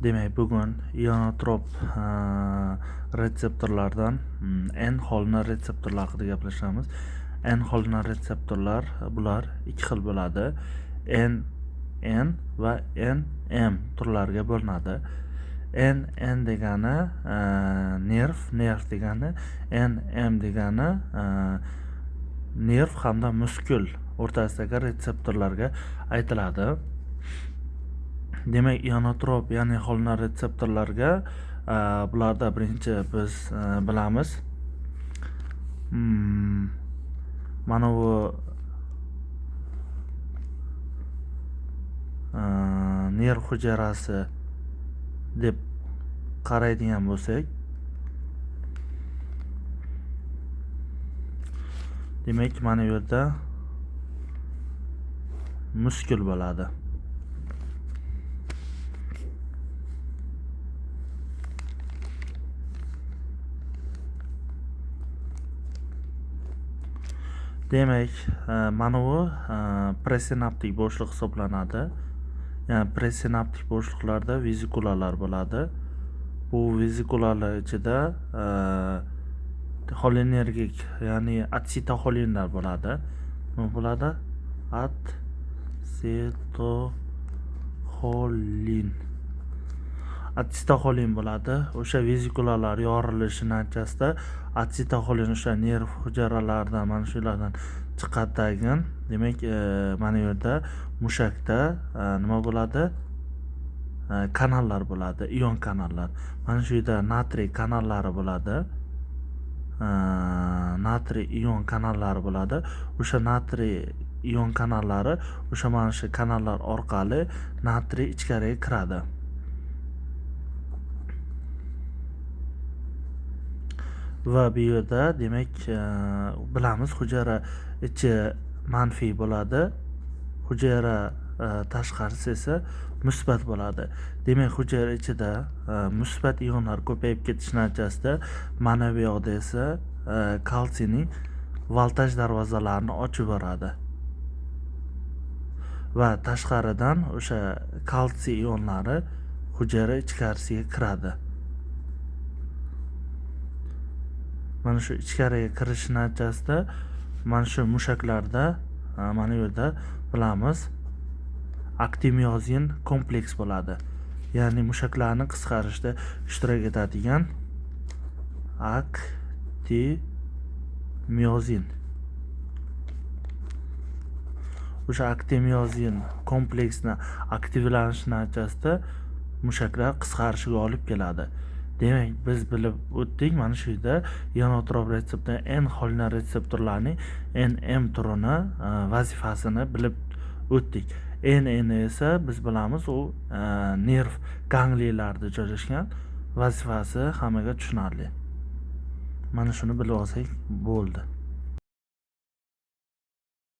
Demek bugun ionotrop retseptorlardan N holini retseptorlar haqida gaplashamiz. N holini retseptorlar bular ikki xil bo'ladi. N va NM turlarga bo'linadi. N degani nerv degani, NM degani nerv hamda muskul o'rtasidagi retseptorlarga aytiladi. Demak, ionotrop ya'ni holina retseptorlarga bularda birinchi biz bilamiz. Mana bu nerv hujayrasi deb qaraydigan bo'lsak, demak mana bu yerda muskul bo'ladi. Demak, mana bu presinaptik bo'shliq hisoblanadi. Ya'ni presinaptik bo'shliqlarda vezikulalar bo'ladi. Bu vezikulalar ichida xolinergik, ya'ni atsetoxolinlar bo'ladi. Nima bo'ladi? Atsetoxolin bo'ladi. O'sha vezikulalar yorilishi natijasida atsetoxolin o'sha nerv hujayralaridan, mana shulardan chiqadigan. Demak, mana bu yerda mushakda nima bo'ladi? Kanallar bo'ladi, ion kanallar. Mana shu yerda natriy kanallari bo'ladi. Natriy ion kanallari bo'ladi. O'sha natriy ion kanallari o'sha mana shu kanallar orqali natriy ichkariga kiradi. Va bu yerda demak bilamiz, hujayra ichi manfiy bo'ladi, hujayra tashqarisi esa musbat bo'ladi. Demak, hujayra ichida musbat ionlar ko'payib ketish natijasida mana bu yoqda esa kalsiyning voltaj darvozalarini ochib yuboradi. Va tashqaridan o'sha kalsiy ionlari hujayra ichkarisiga kiradi. Mana shu ichkariga kirish natijasida mana shu mushaklarda mana bu yerda bilamiz aktin-miozin kompleks bo'ladi. Ya'ni mushaklarni qisqarishda ishtirok etadigan aktin-miozin. O'sha aktin-miozin kompleksni aktivlanishi natijasida mushaklar qisqarishiga olib keladi. Demak, biz bilib o'tdik, mana shu yerda ionotrop retseptor N holina retseptorlarning NM turini vazifasini bilib o'tdik. NN esa biz bilamiz, u nerv gangliyalarida joylashgan, vazifasi hammaga tushunarli. Mana shuni bilib olsak bo'ldi.